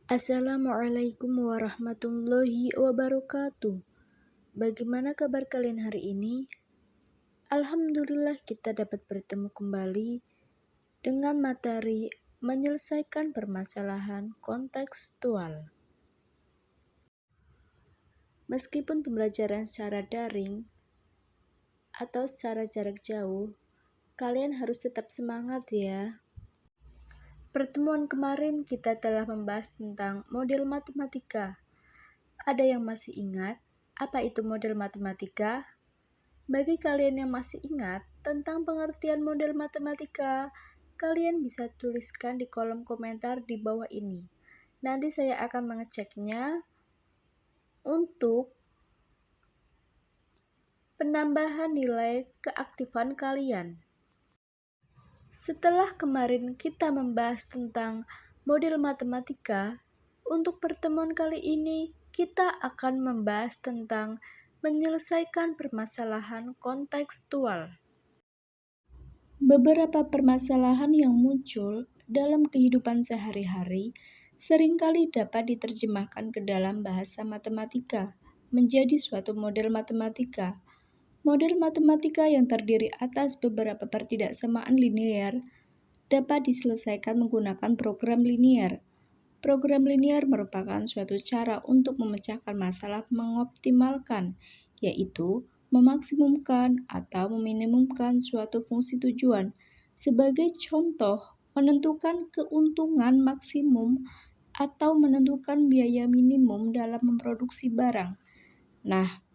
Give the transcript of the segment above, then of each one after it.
Assalamualaikum warahmatullahi wabarakatuh. Bagaimana kabar kalian hari ini? Alhamdulillah kita dapat bertemu kembali dengan materi menyelesaikan permasalahan kontekstual. Meskipun pembelajaran secara daring atau secara jarak jauh, kalian harus tetap semangat ya. Pertemuan kemarin kita telah membahas tentang model matematika. Ada yang masih ingat apa itu model matematika? Bagi kalian yang masih ingat tentang pengertian model matematika, kalian bisa tuliskan di kolom komentar di bawah ini. Nanti saya akan mengeceknya untuk penambahan nilai keaktifan kalian. Setelah kemarin kita membahas tentang model matematika, untuk pertemuan kali ini kita akan membahas tentang menyelesaikan permasalahan kontekstual. Beberapa permasalahan yang muncul dalam kehidupan sehari-hari seringkali dapat diterjemahkan ke dalam bahasa matematika menjadi suatu model matematika. Model matematika yang terdiri atas beberapa pertidaksamaan linear dapat diselesaikan menggunakan program linear. Program linear merupakan suatu cara untuk memecahkan masalah mengoptimalkan, yaitu memaksimumkan atau meminimumkan suatu fungsi tujuan. Sebagai contoh, menentukan keuntungan maksimum atau menentukan biaya minimum dalam memproduksi barang. Nah,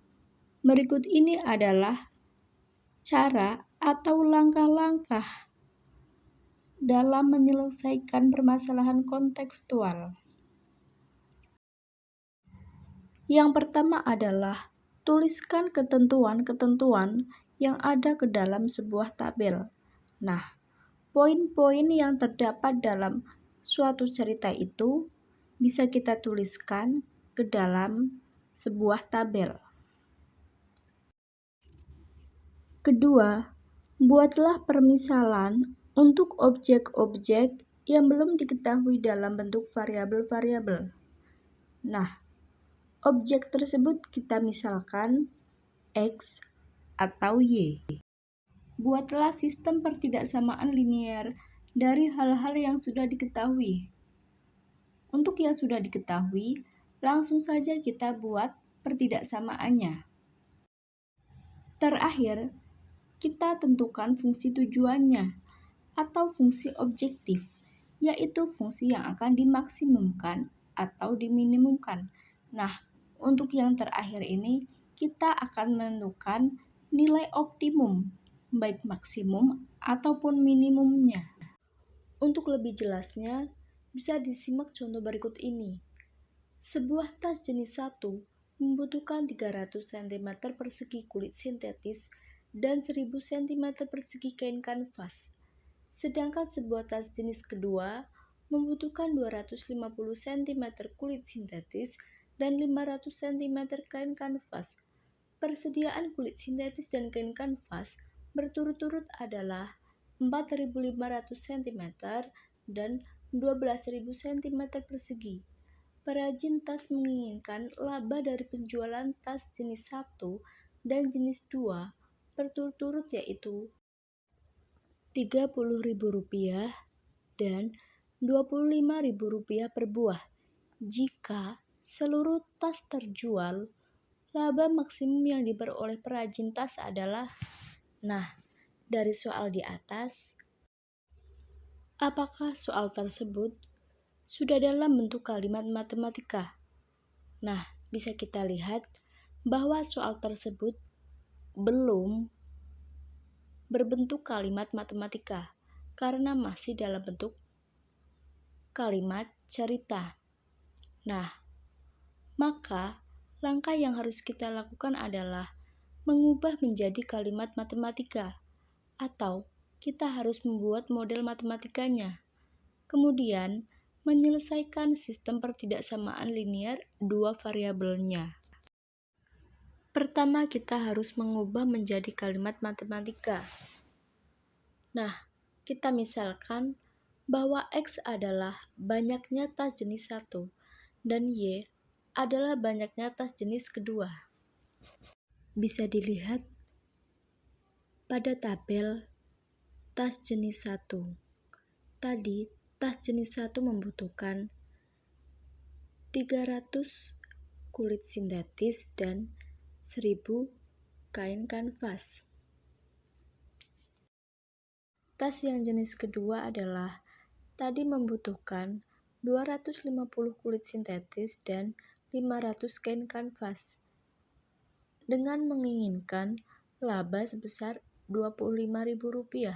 berikut ini adalah cara atau langkah-langkah dalam menyelesaikan permasalahan kontekstual. Yang pertama adalah tuliskan ketentuan-ketentuan yang ada ke dalam sebuah tabel. Nah, poin-poin yang terdapat dalam suatu cerita itu bisa kita tuliskan ke dalam sebuah tabel. Kedua, buatlah permisalan untuk objek-objek yang belum diketahui dalam bentuk variabel-variabel. Nah, objek tersebut kita misalkan X atau Y. Buatlah sistem pertidaksamaan linear dari hal-hal yang sudah diketahui. Untuk yang sudah diketahui, langsung saja kita buat pertidaksamaannya. Terakhir, kita tentukan fungsi tujuannya atau fungsi objektif, yaitu fungsi yang akan dimaksimumkan atau diminimumkan. Nah, untuk yang terakhir ini, kita akan menentukan nilai optimum, baik maksimum ataupun minimumnya. Untuk lebih jelasnya, bisa disimak contoh berikut ini. Sebuah tas jenis 1 membutuhkan 300 cm persegi kulit sintetis dan 1000 cm persegi kain kanvas. Sedangkan sebuah tas jenis kedua membutuhkan 250 cm kulit sintetis dan 500 cm kain kanvas. Persediaan kulit sintetis dan kain kanvas berturut-turut adalah 4.500 cm dan 12.000 cm persegi. Perajin tas menginginkan laba dari penjualan tas jenis 1 dan jenis 2 berturut-turut yaitu Rp30.000 dan Rp25.000 per buah. Jika seluruh tas terjual, laba maksimum yang diperoleh perajin tas adalah. Nah, dari soal di atas, apakah soal tersebut sudah dalam bentuk kalimat matematika? Nah, bisa kita lihat bahwa soal tersebut belum berbentuk kalimat matematika karena masih dalam bentuk kalimat cerita. Nah, maka langkah yang harus kita lakukan adalah mengubah menjadi kalimat matematika atau kita harus membuat model matematikanya. Kemudian, menyelesaikan sistem pertidaksamaan linear dua variabelnya. Pertama, kita harus mengubah menjadi kalimat matematika. Nah, kita misalkan bahwa X adalah banyaknya tas jenis 1, dan Y adalah banyaknya tas jenis kedua. Bisa dilihat pada tabel tas jenis 1. Tadi, tas jenis 1 membutuhkan 300 kulit sintetis dan 1000 kain kanvas. Tas yang jenis kedua adalah tadi membutuhkan 250 kulit sintetis dan 500 kain kanvas. Dengan menginginkan laba sebesar Rp25.000.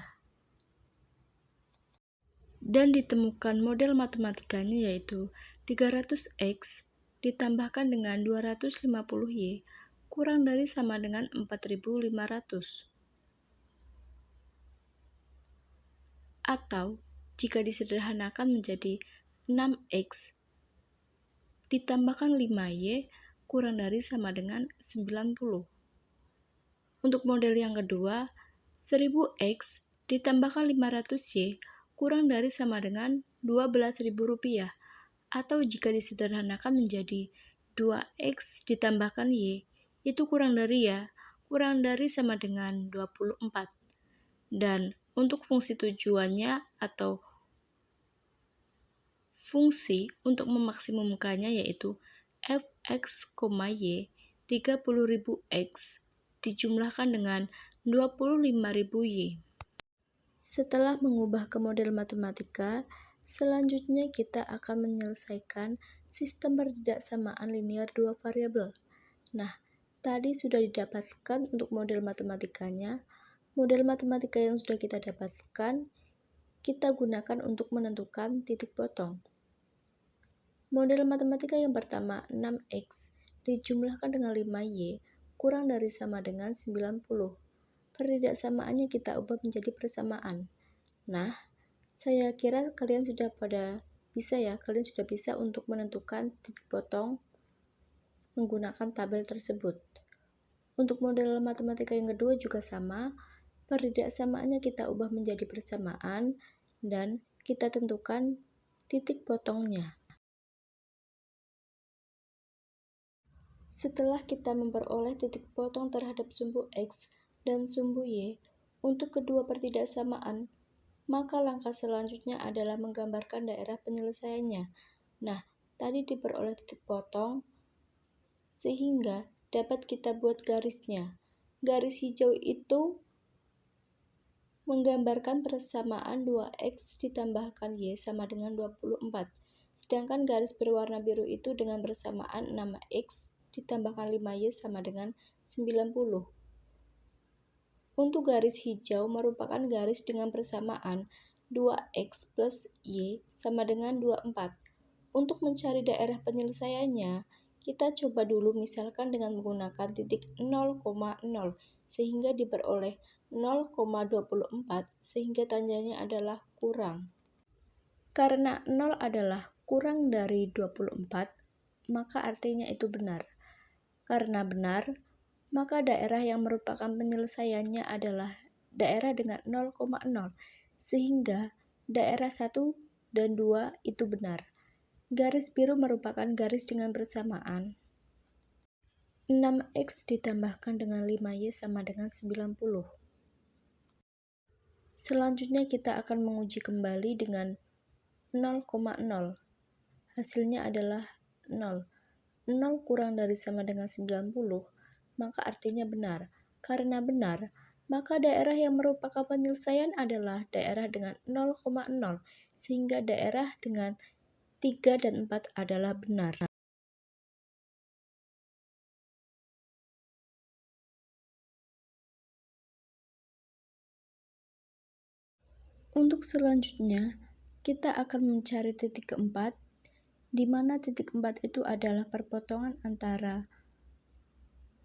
Dan ditemukan model matematikanya yaitu 300X ditambahkan dengan 250Y kurang dari sama dengan 4.500. Atau jika disederhanakan menjadi 6X ditambahkan 5Y kurang dari sama dengan 90. Untuk model yang kedua, 1000X ditambahkan 500Y kurang dari sama dengan Rp12.000. Atau jika disederhanakan menjadi 2X ditambahkan Y itu kurang dari sama dengan 24. Dan untuk fungsi tujuannya atau fungsi untuk memaksimumkannya yaitu Fx, Y 30.000X dijumlahkan dengan 25.000Y. Setelah mengubah ke model matematika, selanjutnya kita akan menyelesaikan sistem pertidaksamaan linear dua variabel. Nah, tadi sudah didapatkan untuk model matematikanya. Model matematika yang sudah kita dapatkan, kita gunakan untuk menentukan titik potong. Model matematika yang pertama, 6X, dijumlahkan dengan 5Y, kurang dari sama dengan 90. Pertidaksamaannya kita ubah menjadi persamaan. Nah, saya kira kalian sudah bisa untuk menentukan titik potong menggunakan tabel tersebut. Untuk model matematika yang kedua juga sama, pertidaksamaannya kita ubah menjadi persamaan dan kita tentukan titik potongnya. Setelah kita memperoleh titik potong terhadap sumbu X dan sumbu Y untuk kedua pertidaksamaan, maka langkah selanjutnya adalah menggambarkan daerah penyelesaiannya. Nah, tadi diperoleh titik potong, sehingga dapat kita buat garisnya. Garis hijau itu menggambarkan persamaan 2X ditambahkan Y sama dengan 24. Sedangkan garis berwarna biru itu dengan persamaan 6X ditambahkan 5Y sama dengan 90. Untuk garis hijau merupakan garis dengan persamaan 2X plus Y sama dengan 24. Untuk mencari daerah penyelesaiannya, kita coba dulu misalkan dengan menggunakan titik 0,0 sehingga diperoleh 0,24 sehingga tandanya adalah kurang. Karena 0 adalah kurang dari 24, maka artinya itu benar. Karena benar, maka daerah yang merupakan penyelesaiannya adalah daerah dengan 0,0, sehingga daerah 1 dan 2 itu benar. Garis biru merupakan garis dengan persamaan 6X ditambahkan dengan 5Y sama dengan 90. Selanjutnya kita akan menguji kembali dengan 0,0. Hasilnya adalah 0. 0 kurang dari sama dengan 90, maka artinya benar. Karena benar, maka daerah yang merupakan penyelesaian adalah daerah dengan 0,0, sehingga daerah dengan 3 dan 4 adalah benar. Untuk selanjutnya, kita akan mencari titik keempat, di mana titik keempat itu adalah perpotongan antara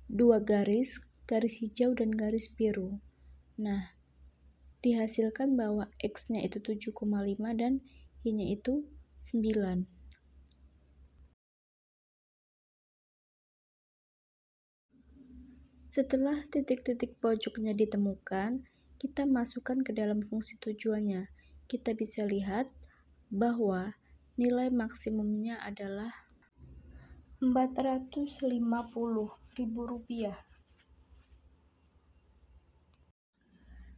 dua garis hijau dan garis biru. Nah, dihasilkan bahwa X-nya itu 7,5 dan Y-nya itu 9. Setelah titik-titik pojoknya ditemukan, kita masukkan ke dalam fungsi tujuannya. Kita bisa lihat bahwa nilai maksimumnya adalah Rp450.000.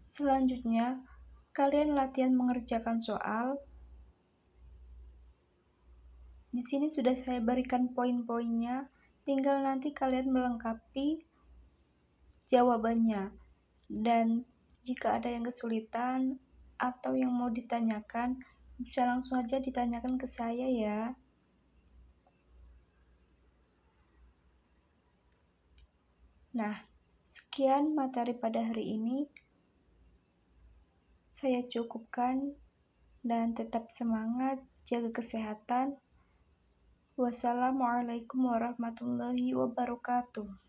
Selanjutnya, kalian latihan mengerjakan soal. Di sini sudah saya berikan poin-poinnya, tinggal nanti kalian melengkapi jawabannya. Dan jika ada yang kesulitan atau yang mau ditanyakan, bisa langsung aja ditanyakan ke saya ya. Nah, sekian materi pada hari ini. Saya cukupkan dan tetap semangat, jaga kesehatan. Wassalamualaikum warahmatullahi wabarakatuh.